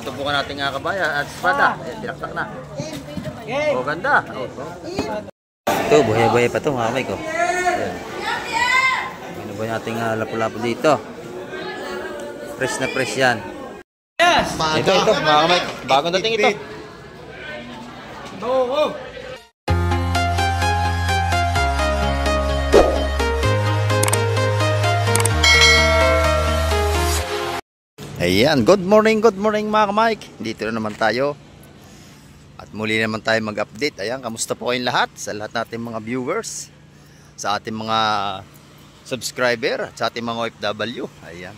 tumpukan natin nga kabaya at espada. Ayan, tinaktak na. O, ganda. Ito, buhay-buhay pa ito mga kamay ko. Ayan. Binubuhay natin lapu-lapu dito. Fresh na fresh yan. Yes! Ito, mga kamay. Bagong dating ito. Oo. Ayan, good morning mga kamay. Dito na naman tayo. At muli naman tayo mag-update. Ayan, kamusta po kayong lahat? Sa lahat nating mga viewers, sa ating mga subscriber, at sa ating mga OFW. Ayan.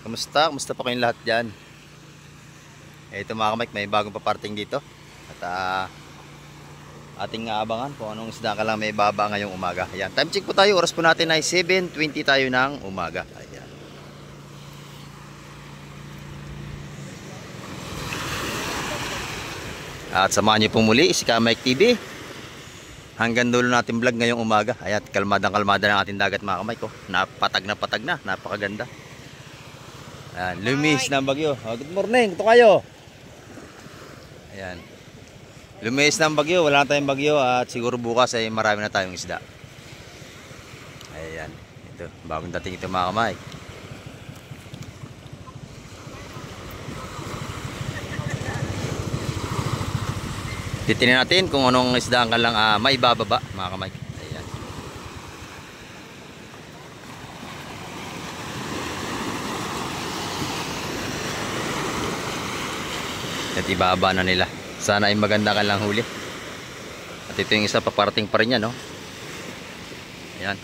Kamusta? Kamusta po kayong lahat dyan? Ito mga kamay, may bagong paparting dito. At ating abangan kung anong isda ka lang may baba ngayong umaga. Ayan, time check po tayo. Oras po natin ay 7:20 tayo ng umaga. Ayan. At samahan niyo po muli si Kamike TV. Hanggang dulo natin vlog ngayong umaga. Ayan, kalmadang-kalmada ng ating dagat mga kamay ko. Napatag na, napakaganda. Ayan, lumis na ang bagyo. Oh, good morning, ito kayo. Ayan. Lumis na ang bagyo, wala na tayong bagyo. At siguro bukas ay marami na tayong isda. Ayan, ito, bagong dating ito mga kamay. Titingnan natin kung anong isda ang kalang may bababa mga kamay. Ayan. At ibaba na nila. Sana ay maganda ka lang huli. At ito yung isa paparating pa rin yan, no? Ayan.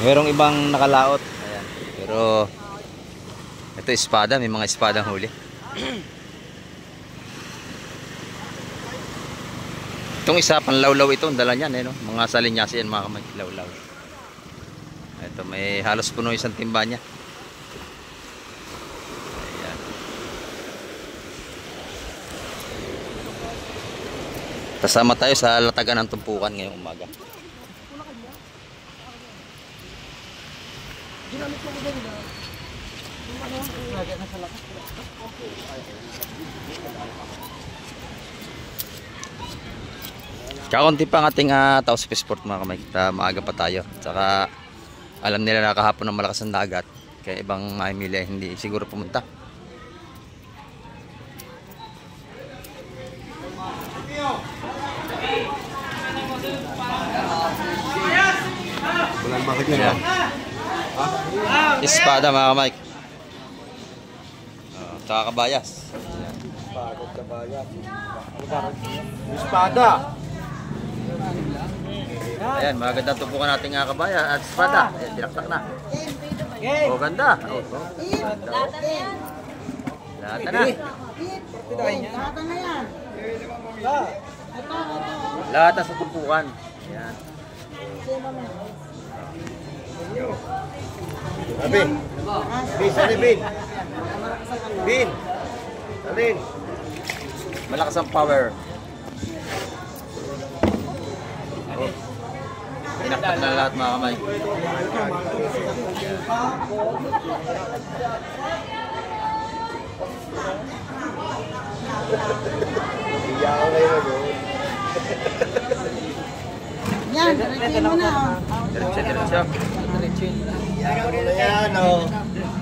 Merong ibang nakalaot. Ayan. Pero ito espada, may mga espadang huli. Itong isa panlawlaw ito, ang dala niyan, no? Mga salinyasi yan mga kamay, lawlaw. Ito may halos puno isang timba niya. Ayan. Kasama tayo sa latagan ng tumpukan ngayong umaga. Kakunti pa ang ating tao sa Sport mga kamay. Maaga pa tayo. Saka alam nila na kahapon ng malakas ang dagat. Kaya ibang maimili hindi siguro pumunta. Walang bakit yan. Espada mga kamay. Saka kabayas. Espada. Ayan, magandang tumpukan natin nga kabaya at espada. Ayan, tinaktak na. O, ganda. O, lahat na. Lahat na sa tumpukan. Ayan. Bin. Bin, Bin. Bin. Alin. Malakas ang power. Tinaktak na lahat mga kamay. Iyak ko kayo yun. Yan, diretso mo na. Diretso. Ayan o.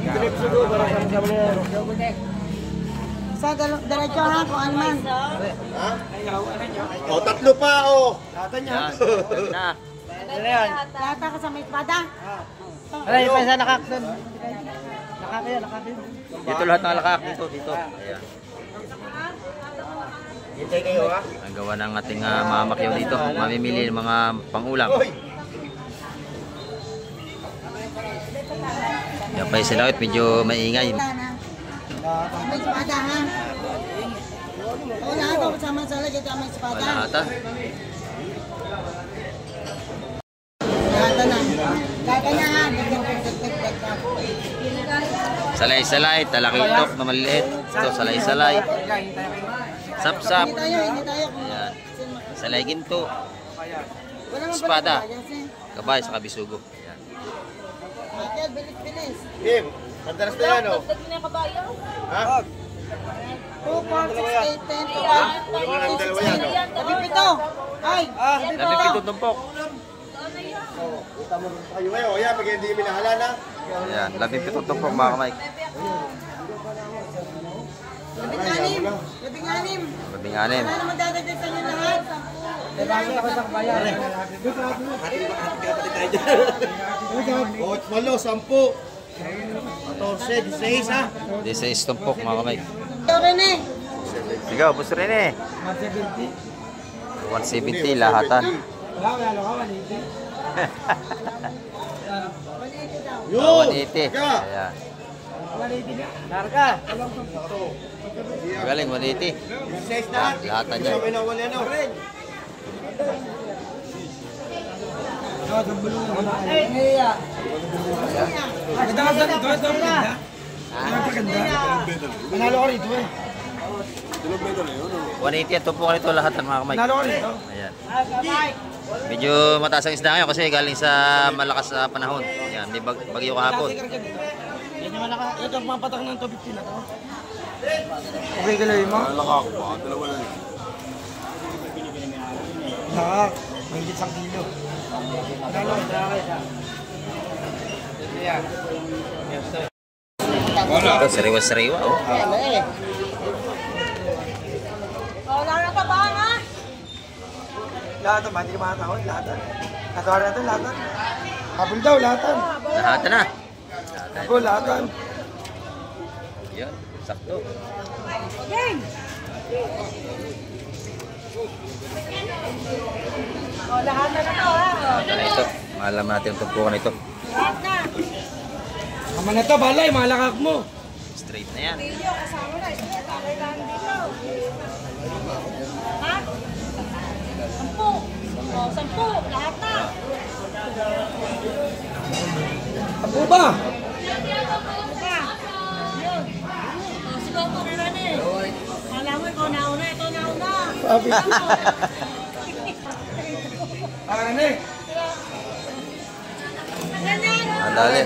Diretso ko para sa mo na. Sa diretso ha, kung ano man. Ha? O, tatlo pa o. Ayan, na. Lata ka sa may espada. Alay, pa sa nakak doon. Nakak yun. Dito lahat ng lakak. Dito. Ayan. Hintay kayo ha? Ang gawa ng ating mamakyaw dito. Mamimili ng mga pangulam. Yan pa yung silawit, medyo maingay. May espada ha. O lahat ako sama sa lagay ka may espada. Wala ata. Lata na. Lata na ha. Salay-salay, talakitok na maliliit. Ito, salay-salay. Sap-sap. Hindi tayo. Ayan. Salay ginto. Wala man Espada. pala kabayas, eh. Kabay sa kabisugo. Ayan. Michael, bilis-bilis. Kim, madalas na yan, oh. Ha? 2, 4, 6, 8, 10, 12, Wala nang dalawa yan, oh. 17. Ay, Labing pitong tumpok. Kita mo rin kayo ngayon. Ayan, pag hindi minahala na. Ayan, 12 tumpok mga Mike. 16. 16. 16. Wala naman dadagdag sa inyo lahat. Bakit ako sa bayan? 8, 10, 14, 16, ha? 16 tumpok mga Mike. Ikaw rin eh. Sige, ubos rin eh. 170 lahatan. Wala ka, 180. Yun! 180. Ka! Ayan. 180 na. Larga. Magaling, 180. 16 na. Lahatan niya. Sabi na wala na. Manalo ko rito eh. 180 ang tumpok nito lahatan mga Mike. Manalo ko rito. Ayan. Medyo mataas ang isda ngayon kasi galing sa malakas na panahon. Ayan, may bagyo kahapon. Yan naman ito ang papatak ng 250 na to. Okay ka lang mo? Lakak ba? Dalawa na. Nakak. Mahigit 1 kilo. Manalo ko isa. Yan. Ito, sariwa-sariwa. Oh. Wala na ka ba ha? Lahat ang hindi ka makakahon. Lahat. Katawarin natin lahat. Habol daw lahat. Lahatan na. Habol lahat. Yan, sakto. Lahat na to ha. Lahatan na ito. Maalam natin ang tumpukan ito. Lahat na. Kaman na to, balay. Malakak mo. Straight na yan. Video kasama na. Takay lang dito. Ha? 10. O, 10. Lahat na. Apo ba? Sigaw ko rin eh. Alam mo, ikaw nauna, ito nauna. Sabi. Parang eh. Ganyan. Ang dali.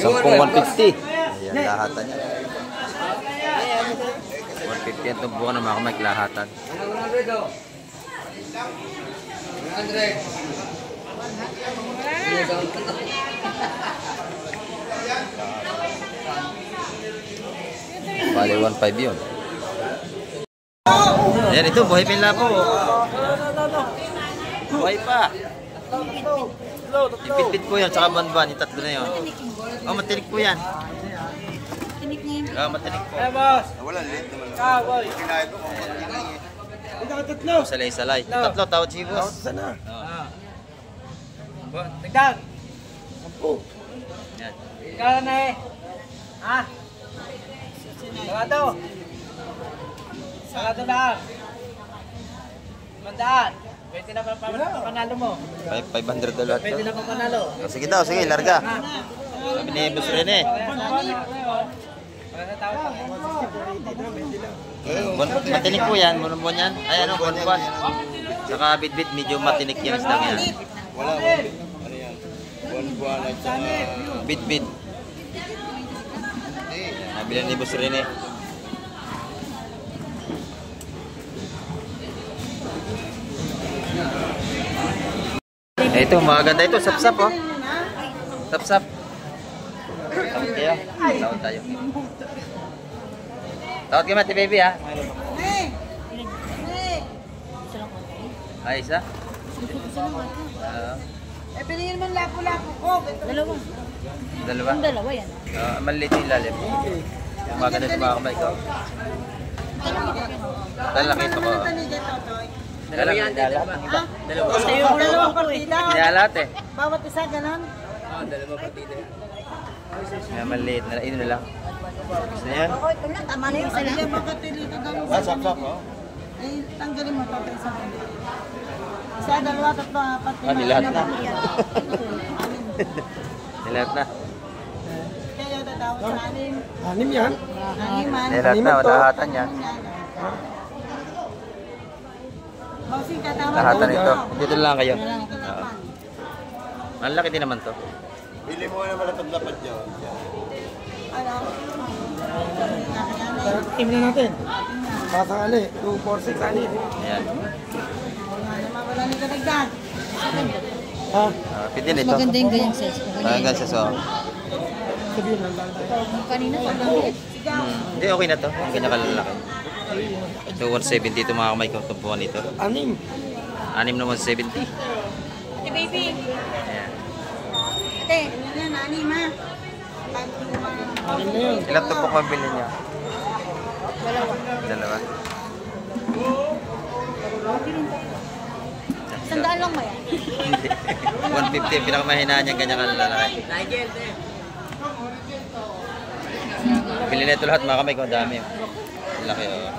Sampung 150. Ayan, lahatan niya. 150 ang tumpukan ng mga Mike, lahatan. Bali 1.5 yun. Ayan, ito, buhay pa yung lapo. Buhay pa. Ipit-pit po yan, tsaka banban, yung tatlo na yun. Oh, matinik po yan. Oh, matinik po. boss. Wala, late naman. Kaboy. Kinain ko. Ito ka tatlo. Salay-salay. Yung tatlo, tawad si boss. Sana. Oh. Tigdag. Yan. Ikaw na eh. Ha? Sarado. Sarado na. Mandaan. Pwede na pa panalo mo. 500 dollars lahat Pwede to. na pa panalo. Oh, sige daw, sige, larga. Sabi ni Boss Rene. Matinik po yan, bunong yan. Ay ano, buwan. Saka bit-bit, medyo matinik yung isdang yan. Wala, ano yan? Buwan-buwan at saka... Bit-bit. Nabilan ni Boss Rene. Ito, maganda ito, sap-sap oh. Sap-sap. Tawad kayo. Tawad tayo. Tawad kayo mati baby ha. Eh. Eh. Ay, isa. Eh, pinigyan mo lapo-lapo ko. Dalawa. Dalawa. Dalawa yan. Maliit yung ilalim. Maganda ito mga kamay ko. Lalaki ito ko. Dalawa yan, dalawa. Ha? Dalawang partida. Pinalat eh. Bawat isa, ganon. May maliit na ino na lang. Gusto niya yan? Tama na yung isa lang. Magkatilito daw yung isa. Sap-sap, oh. Eh, tanggalin mo pa isa. Isa, dalawa, tatlo, apat, lima. Nilahat na. Anim. Nilahat na. Kaya tatawag sa anim. Anim yan. Animan. Nilahat na, walahatan yan. Bossing, tatawag Lahatan ko. ito. Dito lang kayo. Wala akong Oo. katapan. Ang laki din naman to. Bili mo naman ang taglapad niyo. Ano? Team na natin. Pasakali. 246 ali. Ayan. Wala naman, wala nang kadagdag. Ha? Pwede nito. Maganda yung ganyang size ko. Hanggang sa so. Sabihin lang lang tayo. Kanina sobrang liit. Hindi, okay na to. Ang ganyan kalalaki. So, 170 ito mga kamay kung tumpuan nito. Anim. 6 na 170. Ate baby. Ayan. Ate. Yan, anim ha. Anim na yun. Ilang tumpok mabili niya? Dalawa. Dalawa. Sandaan lang ba yan? Hindi. 150 ang pinakamahinaan niya ganyan kalalaki. Bili na ito lahat mga kamay kung dami. Ang laki oh.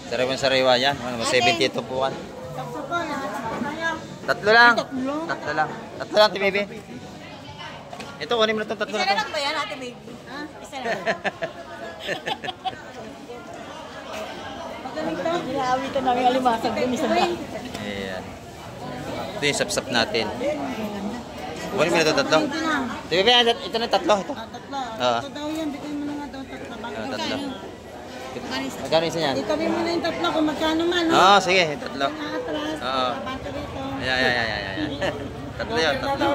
Sariwan-sariwa yan. 70 ito po kan. Sakso po, lahat po tayo. Tatlo lang. Tatlo lang. Tatlo lang, Timibi. Ito, kunin mo na itong tatlo Isa na na ito. lang ba yan, ate baby? Ha? Isa na lang. Magaling to. Nilaawitan namin alimasag dun isa na. Ayan. Ito yung sapsap natin. Kunin mo na itong tatlo. 20 lang. Timibi, ito na tatlo. Ito. Tatlo. Oo. Ito daw yan, bigay mo na nga daw tatlo. Tatlo. Magkano isa yan? Itabi mo na yung tatlo kung magkano man. Oo, sige. Tatlo. Nakatras. Oo. Bato dito. Ayan. Tatlo yun, tatlo.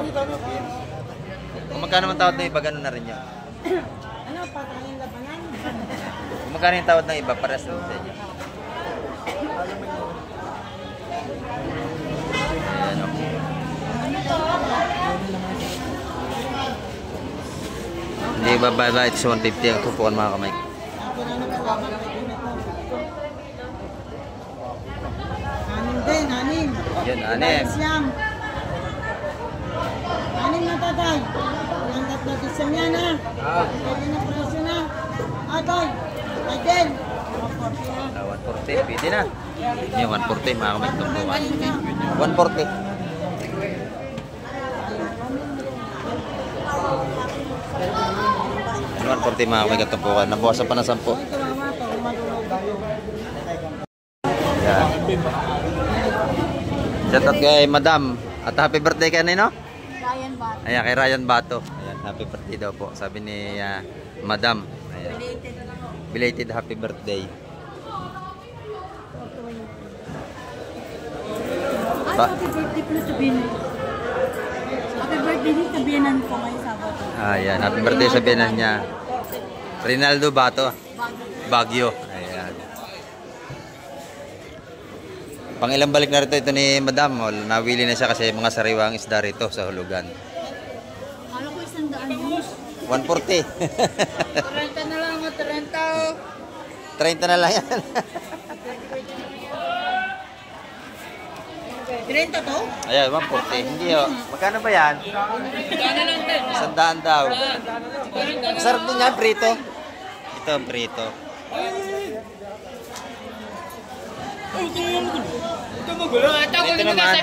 Kung magkano man tawad ng iba, ganun na rin yun. Ano, patayin labanan? Kung magkano yung tawad ng iba, pares lang sa inyo. Ayan o. Hindi bababa ito sa 150 ang tupuan mga kamay. Anim din, anim. Yun, anim. Siyam. Anim na tatay. Yung tatlo kisam yan ha. Pwede na presyo na. Atay. Again. 140, pwede na. Yung 140 mga kamay tupuan. 140. 140 mga kamay tupuan. Nabawasan pa ng 10. Ay, kawawa to. Madulog. Yan. Shout out kay Madam. At happy birthday ka nino? Ryan ba? Ayan, kay Ryan Bato. Ayan, happy birthday daw po. Sabi ni Madam. Ayan. Belated happy birthday. Ay, Ba- happy birthday pala sabihin. Happy birthday din sabihinan ko ngayong Sabado. Ayan, happy birthday sabihin niya. Rinaldo Bato. Baguio. Ayan. Pang ilang balik na rito ito ni Madam. Nawili na siya kasi mga sariwang isda rito sa hulugan. Kala ko 100 yun. 140. 30 na lang, 30. 30 na lang yan. 30 to? Ayan, 140. Hindi o. Magkano ba yan? 100 daw. Masarap din yan, prito. Ito, prito. Ito naman,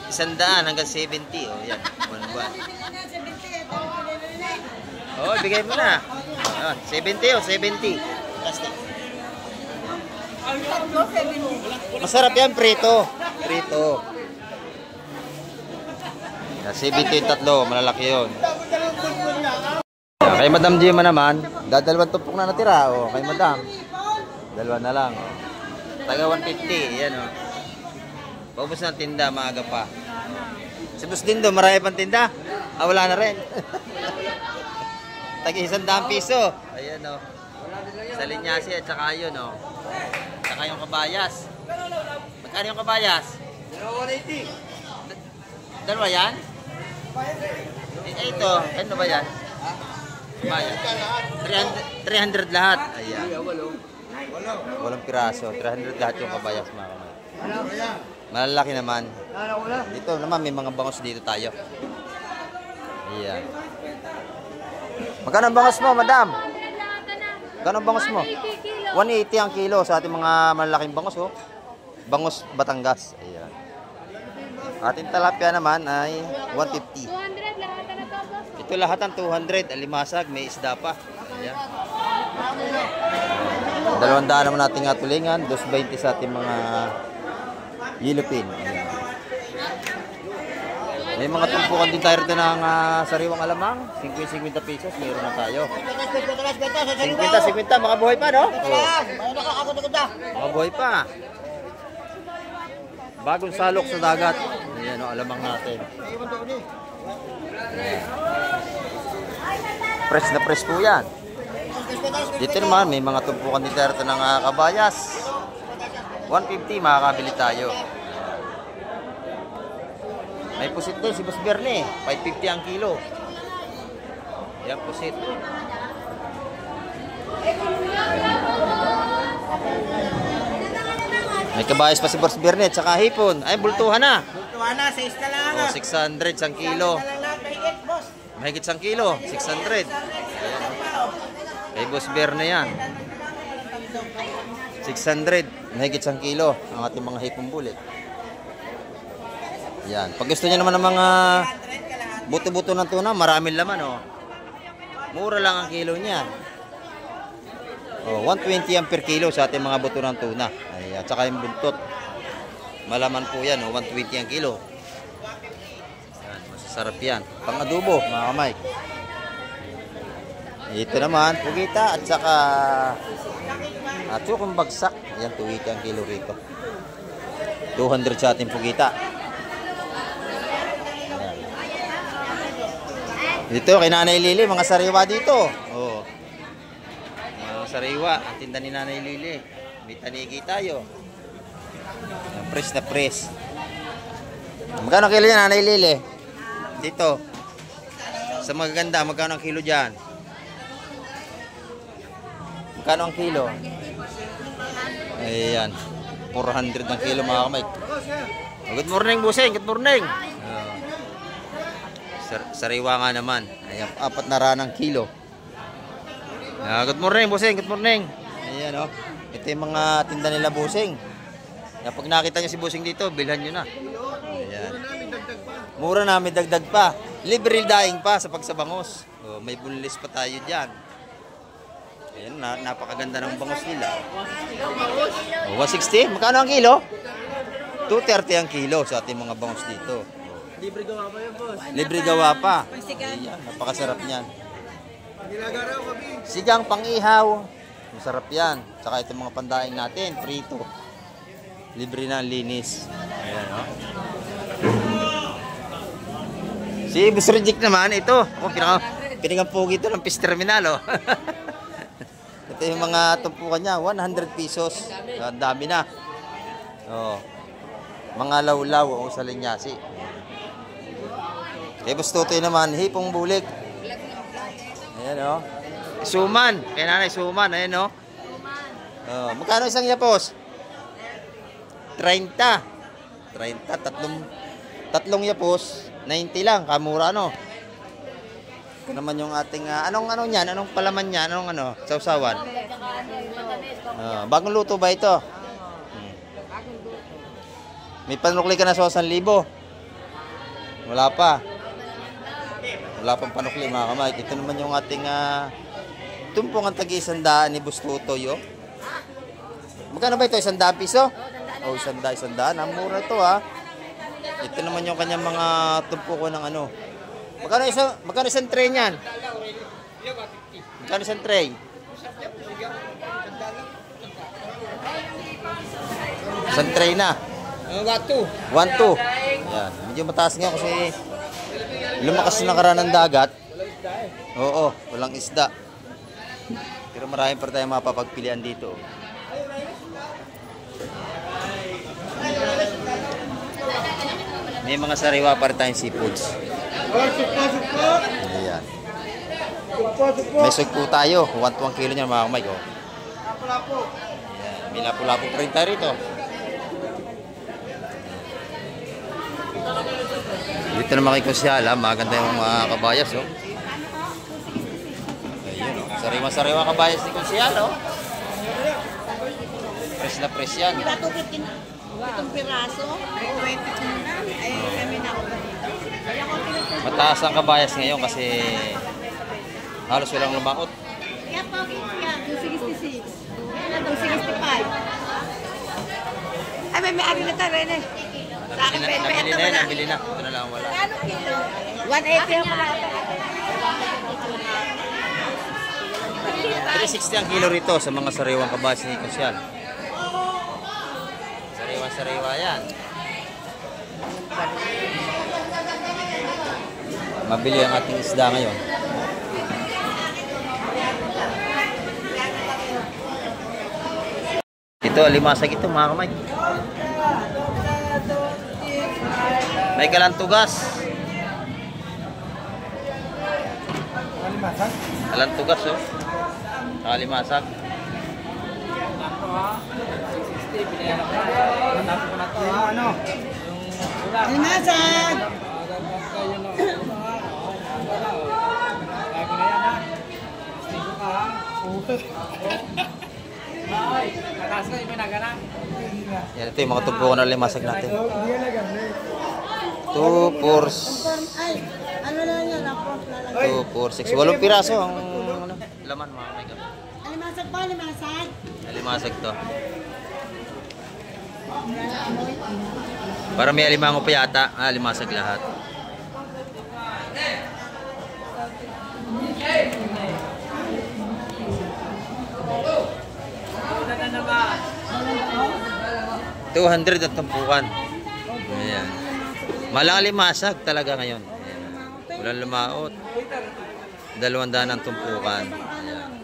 100 hanggang 70. O, yan. Buwan-buwan. O, bigay mo na. Ayan, 70 o, 70. Plastic. Masarap yan, prito. Prito. Yan, 70 yung tatlo, malalaki yun. Yan, kay Madam Gima naman, dadalawang tupok na natira. O, kay Madam. Dalawa na lang. O. Taga 150, yan o. Paubos ng tinda, maaga pa. Si Boss Dindo, marami pang tinda. Ah, wala na rin. Taga 100 piso. Ayan o. Sa linyasi at saka yun o. Saka yung kabayas. Magkano yung kabayas? 180. Dalawa yan? Ito, ano ba yan? Kabayas. 300 lahat. Ayan. Walang piraso. 300 lahat yung kabayas mga kamay. Malalaki naman. Dito naman may mga bangos dito tayo. Ayan. Magkano ang bangos mo, madam? Magkano ang bangos mo? 180 ang kilo sa ating mga malalaking bangos. Oh. Bangos Batangas. Ayan. Ating talapia naman ay 150. 200 lahat na to, boss. Ito lahat ang 200. Alimasag, may isda pa. Ayan. 200 naman natin nga tulingan. 220 sa ating mga Yellow pin. Ayan. May mga tumpukan din tayo rito ng sariwang alamang. 50 pesos. Meron na tayo. 50, mga buhay pa, no? Mga buhay pa. Bagong salok sa dagat. Ayan, no, alamang natin. Press na press po yan. Dito naman, may mga tumpukan din tayo rito ng kabayas. 150, makakabili tayo. May pusit din si Boss Berne, 550 ang kilo. Yan, pusit. May kabayas pa si Boss Berne, tsaka hipon. Ay, bultuhan na. Bultuhan na, 6 na lang. Oh, 600 sang kilo. Mahigit, boss. Mahigit sang kilo, 600. Kay Boss Berne yan. 600, mahigit sang kilo ang ating mga hipon bulit. Yan. Pag gusto niyo naman ng mga buto-buto ng tuna, maraming laman, oh. Mura lang ang kilo niya. Oh, 120 ang per kilo sa ating mga buto ng tuna. Ay, at saka yung buntot. Malaman po yan, oh, 120 ang kilo. Yan, masasarap yan. Pang-adobo, mga kamay. Ito naman, pugita at saka tsukong bagsak. Yan, 280 ang kilo rito. 200 sa ating pugita. Dito, kay Nanay Lili, mga sariwa dito. Oh. Mga sariwa, ang tinda ni Nanay Lili. May tanigi tayo. Yan, press na press. Magkano kilo yan, Nanay Lili? Dito. Sa magaganda, magkano ang kilo dyan? Magkano ang kilo? Ayan. 400 ang kilo, mga kamay. Good morning, Buseng. Good morning. Sariwa nga naman. Ayan, 4 na ranang kilo. Good morning, Buseng. Good morning. Ayan, oh. Ito yung mga tinda nila, Buseng. Pag nakita nyo si Buseng dito, bilhan nyo na. Ayan. Mura na, may dagdag pa. Libre daing pa sa pagsabangos. Oh, may bunlis pa tayo dyan. Ayan, napakaganda ng bangos nila. Oh, 160? Magkano ang kilo? 230 ang kilo sa ating mga bangos dito. Libre gawa pa yun, boss. Libre gawa pa. Ayan, napakasarap niyan. Sigang pang-ihaw. Masarap yan. Tsaka itong mga pandaing natin, prito. Libre na, linis. Ayan, no? Si Boss Rejik naman, ito. Oh, pinangampugi ito ng Fish Terminal, oh. Ito yung mga tumpukan niya, 100 pesos. Ang dami na. Oh. Mga lawlaw o sa linyasi. Eh, Boss Tutoy naman, hipong bulik. Ayan, o. Suman. Kaya nanay, suman. Ayan, o. Oh, magkano isang yapos? 30. 30. Tatlong yapos. 90 lang. Kamura, ano? Ito naman yung ating, anong yan? Anong palaman yan? Anong sausawan? Bagong luto ba ito? May panukli ka na sa 1,000. Wala pa. Wala pang panukli, mga kamay. Ito naman yung ating tumpungan tagi-100 ni Boss Tutoy, oh. Magkano ba ito? 100 piso? Oh, 100. Ang mura ito, ha. Ito naman yung kanyang mga tumpukan ng ano. Magkano isang tray niyan? Magkano isang tray? Isang tray na. 1-2. Yan. Medyo mataas nga kasi lumakas na nakaraan ng dagat. Oo, walang isda. Pero marami pa tayong mapapagpilian dito. May mga sariwa pa rin tayong seafoods. Ayan. May sugpo tayo. 1 kilo niya, mga kamay. Oh. Ayan. May lapu-lapu pa rin tayo rito. Dito naman kay Kusyala, maganda yung mga kabayas, oh. Ayun, oh. Sariwa-sariwa kabayas ni Kusyala, oh. Fresh na fresh yan. Itong piraso, 20 na. Ay, kami na ako ganito. Mataas ang kabayas ngayon kasi halos walang lumaot. Kaya po, 266. 265. Ay, may ari na tayo rin eh. Sa akin, Nabili na yan, nabili na. Ito na lang ang wala. 180 ang mga. 360 ang kilo rito sa mga sariwang kabasi ni Kusyal. Sariwa yan. Mabili ang ating isda ngayon. Ito, alimasag ito mga kamay. May kalantugas. Kalantugas oh. Alimasag. Alimasag! Yan, ito yung mga tumpukan na limasag natin. 2, 4, Ay, ano lang yan? Ako, 2, 4, 6. 8 piraso ang ano, laman mga kamay. alimasag pa, alimasag. Alimasag to. Para may alimango pa yata. Alimasag lahat. $200 at tumpukan. Ayan. Malang alimasag talaga ngayon. Ayan. Walang lumaot. 200 ang tumpukan. Ayan.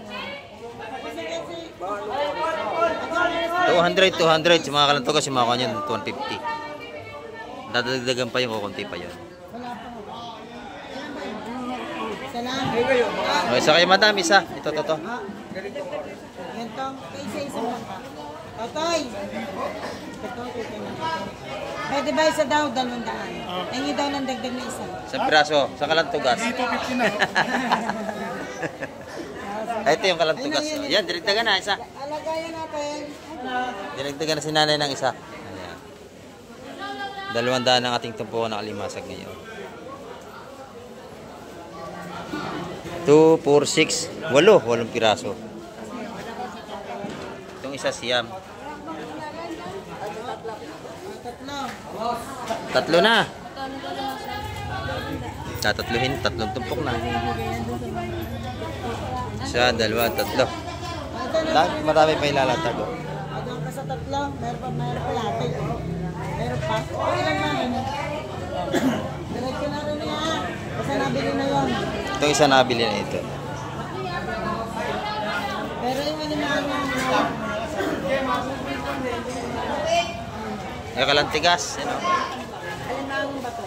200 sa mga kalantugas, yung mga kanyan 150. Dadagdagan pa yung kukunti pa yun. Salamat. Okay, sa kayo madam, isa. Ito. Ganito, isa-isa lang pa. Totoy! Pwede ba isa daw, 200? Hingi daw ng dagdag na isa. Sa piraso, sa kalantugas. Ay, ito yung kalantugas. Yan, dinagdagan na isa. Alagayan natin. Dinagdagan na si nanay ng isa. Ayan. 200 ang ating tumpukan ng alimasag ngayon. 2, 4, 6, 8 piraso. Itong isa siyam. Tatlo. 3 na. Tatatluhin, 3 tumpok na. Isa, 2, 3. Marami pa ilalatag. Hanggang ka sa 3, meron pa lahat. Meron pa. Okay lang namin. Diretso na rin yan. Kasi nabili na yun. Itong isa nabili na ito. Pero yung animal na Yung kalantigas. Ano? alimang bato.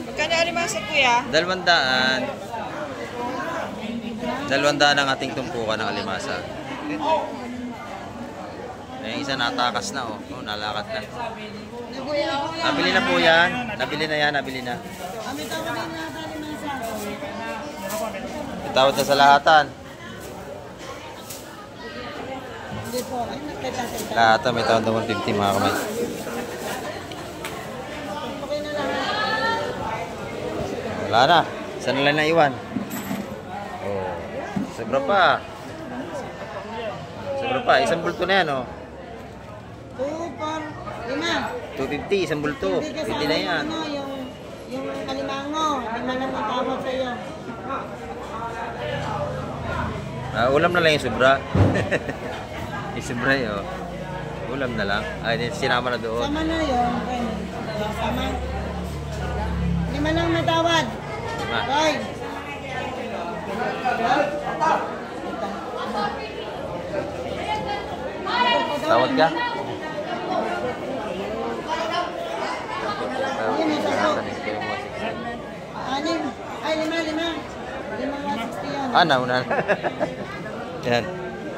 Magkano alimasag kuya? 200. 200 ang ating tumpukan ng alimasa. Yung isa natakas na oh. Oh, nalakad na. Nabili na po yan. Nabili na yan, nabili na. Kami tawag din na alimasa. Itawad na sa lahatan. Hindi po. Ay, nagkita-kita. Lahatan may tawad na 150 mga kamay. Okay na lang. Wala na. Saan na lang naiwan? Oh. Sobra pa. Sobra pa. Isang bulto na yan oh. 2, 4, 5. 250, isang bulto. Hindi kasama Pwede na yan. Ano, yung kalimango. 5 lang ang tawag sa'yo. Ulam na lang yung sobra. Yung sobra yun. Ulam na lang. Ay, sinama na doon. Sama na yun. Sama. 5 lang matawad. Hoy. Tawad ka? Anim. Ay, 5. 160 yan. Nauna na. Yan.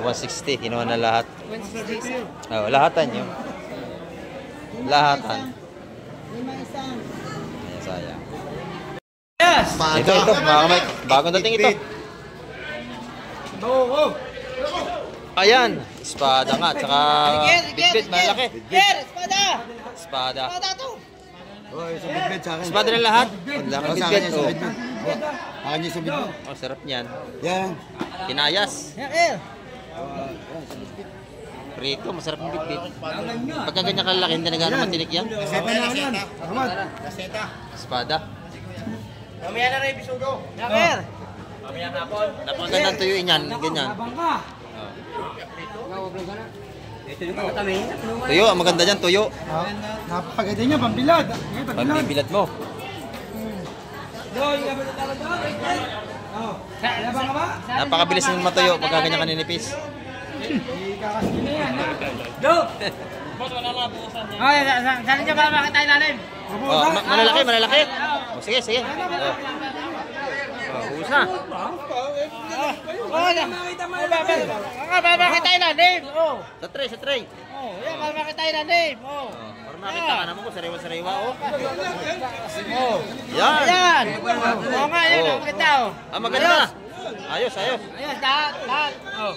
160. Kinuha na lahat. 160. Oh, lahatan yun. Lahatan. 5 isa. Ayan, sayang. Ito, mga kamay. Bagong dating ito. Ayan. Espada nga. Tsaka bitbit. Malaki. Espada! Espada. Espada to! Oy, sa bitbit sa akin. Espada na lahat. Laki Sa bitbit. akin sa bitbit. Akin yung sa bitbit. Oh, sarap niyan. Yan. Kinayas. Yan, Prito, masarap yung bitbit. Pagka ganyan kalaki, hindi na gano'ng matinik yan. Espada. Mamaya na rin, bisugo. Yaker! Napakaganda ng tuyuin yan, ganyan. Tuyo, ang maganda dyan, tuyo. Napakaganda niya, pambilad. Pagbibilat mo. Labang ka ba? Napakabilis ng matuyo pagka ganyan kaninipis. Ay, saan niyo ba makita ilalim? Oh, malalaki, malalaki. Oh, sige, sige. Oh, buhos na. Makita ilalim. Oh. Sa tray, sa tray. Oh, yan, makita ilalim. Oh. Para makita ka naman ko, sariwa-sariwa, oh. Oh. Yan. Ayan. Oo nga, yan, Oh. makita oh. Ah, maganda. Ayos, ayos. Ayos, lahat, lahat. Oh.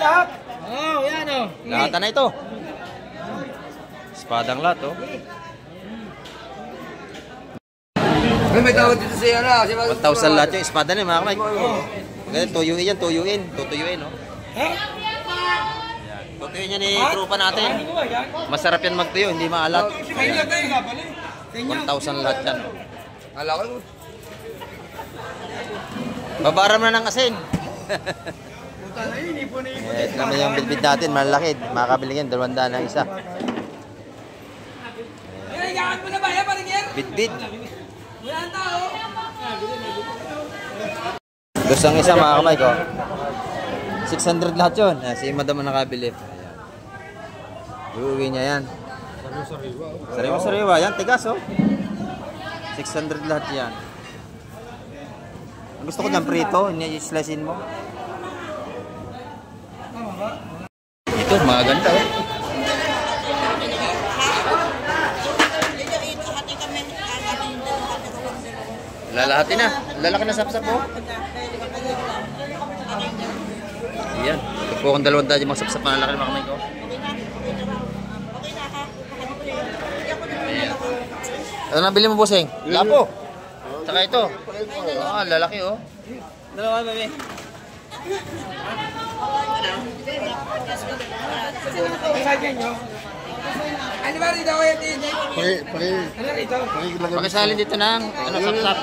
Lahat. Oh, yan oh. Lahat na ito. Espadang lahat, oh. May tawag dito sa iyo na. 1,000 lahat yung espada niya, mga kamay. Maganda, tuyuin yan, tuyuin. Tutuyuin, oh. Yan. Tutuyuin yan ni tropa natin. Masarap yan magtuyo, hindi maalat. 1,000 lahat yan, oh. Ala ko. Babaram na ng asin. Ito naman yung bitbit natin, malalaki. Makakabili yan, 200 na isa. Bitbit. Gusto ang isa, mga kamay ko. 600 lahat yun. Si madam ang nakabili. Uuwi niya yan. Sariwa-sariwa. Yan, tigas, oh. 600 lahat yan. Ang gusto ko dyan, prito. I-slicein mo. Ito, maganda, oh. Lalahati na. Lalaki na sapsap, oh. Ayan. Ito po akong 200 yung mga sapsap na lalaki ng mga kamay ko. Ayan. Ano nabili mo, bossing? Lapo. Saka ito. Ah, lalaki, oh. Dalawa, baby. Ano ba rito ko yung DJ? Ano rito? Pakisalin dito ng ano, sapsap.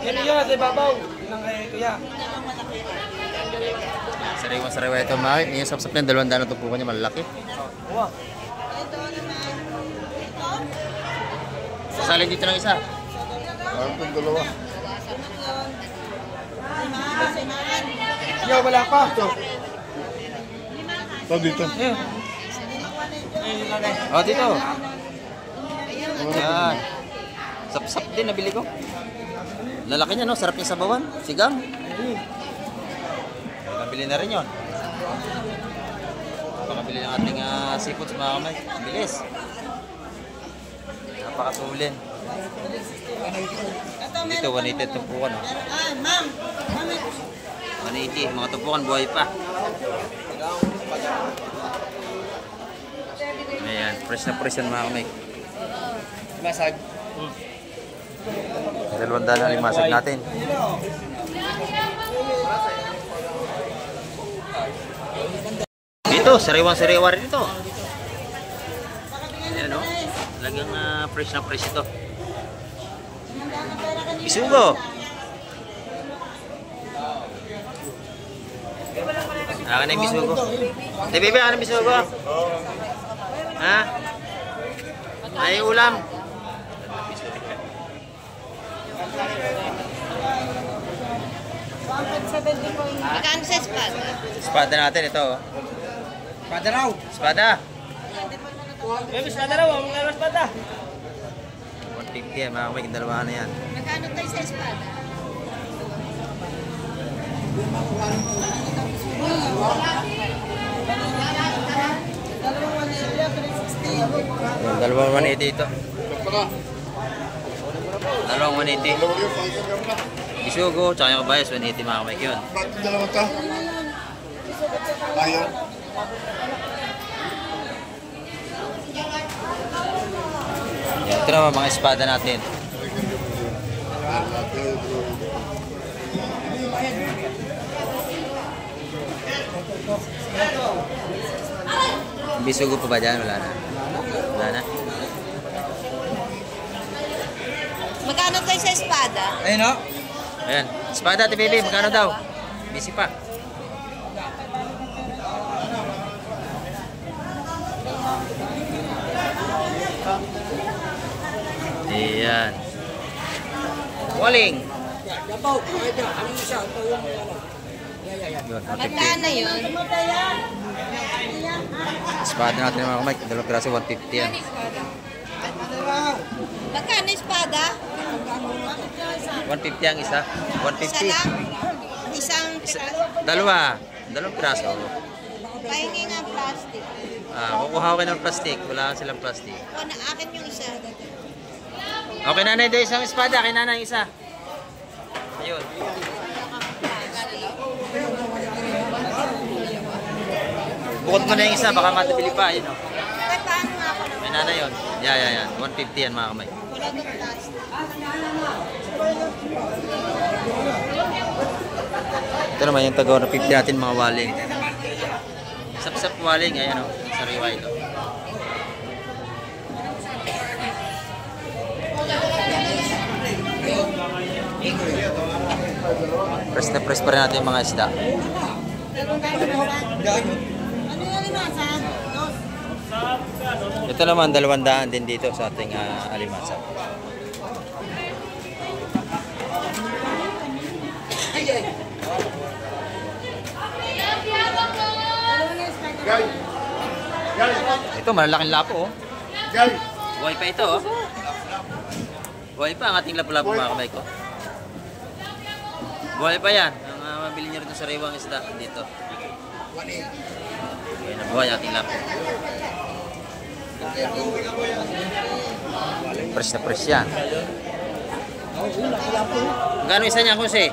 Yan yung nasa ibabaw. Yun ang kay Kuya. Sariwa-sariwa ito, Maki. Yung sapsap niya, 200 na tupukan niya, malalaki. Pakisalin dito ng isa. Yo, wala pa. Oh, dito. Yan. Sapsap din, nabili ko. Lalaki niya, no? Sarap yung sabawan. Sigang. Nabili na rin yun. Pakabili ng ating seafoods, mga kamay. Bilis. Napakasulin. Dito, 180 tumpukan, no? Ah, ma'am. 180, mga tumpukan, buhay pa. Ayan, fresh na fresh yan, mga kamay. Masag. 200 na limasag natin. Dito, sariwang-sariwa rin ito. Ayan, o. Talagang fresh na fresh ito. Bisugo. Akin na yung bisugo. Hey, bebe, akin na yung bisugo. Ha? Ay, ulam. Magkano sa espada? Espada natin ito. Oh. Pada raw. Espada. May espada raw. May espada. 150 yan, mga kamay, dalawa na yan. Magkano tayo sa espada? Dalawang 180 ito. Dalawang 180. Bisugo, tsaka yung kabayas, 180 mga kamay yun. Bakit dalawa ka? Ayaw. Yan, ito naman mga espada natin. Bisugo pa ba dyan? Wala na. Wala na. Magkano tayo sa espada? Ayun o. Ayan. Espada, ate baby. Magkano daw? Busy pa. Ayan. Waling. Yun, Magkano yun? espada natin mga kamay. Dalawang piraso, 150 yan. Magkano espada? 150 ang isa. Isa 150. lang? Isang piraso? Dalawang piraso. Pahingi nga plastic. Kukuha ko kayo ng plastic. Wala silang plastic. O, na akin yung isa. Okay, nanay, daw isang espada. Kay nanay, isa. Ayun. Bukod mo na yung isa. Baka matibili pa. Ayun, oh. Ay, paano nga ako naman? May nanay yun. Yan. 150 yan, mga kamay. Wala ng plastic. Ito naman yung tagawa na 50 natin, mga waling. Sap-sap waling. Ayan, oh. Sariwa ito. Press na press pa rin natin yung mga isda. Ano yung limasa? Dos. Ito naman, 200 din dito sa ating alimasa. Guys! Guys! Ito, malalaking lapo, oh. Guys! Buhay pa ito, oh. Buhay pa ang ating lapu-lapu, mga kamay ko. Buhay pa yan. Ang mabili nyo rito sa sariwang isda dito. Buhay na buhay ating lapo. Fresh na fresh yan. Magkano isa niya, Jose?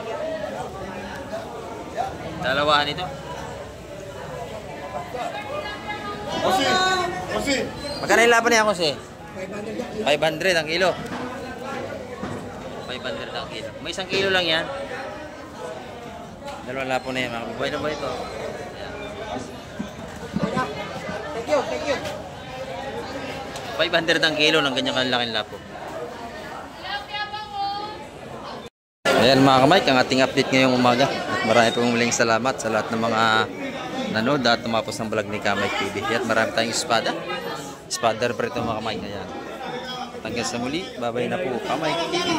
Dalawahan ito. Kasi! Kasi! Magkano yung laban niya, Jose? 500 ang kilo. 500 ang kilo. May 1 kilo lang yan. Dalawang lapo na yan, mga buhay na buhay ito. Ayan. Thank you. 500 ang kilo ng ganyang kalaking lapo. Ayan mga kamay, ang ating update ngayong umaga. At marami pong muling salamat sa lahat ng mga nanood at tumapos ng vlog ni Kamay TV. At marami tayong espada. Espada pa rin mga kamay. Ayan. At hanggang sa muli, babay na po Kamay TV.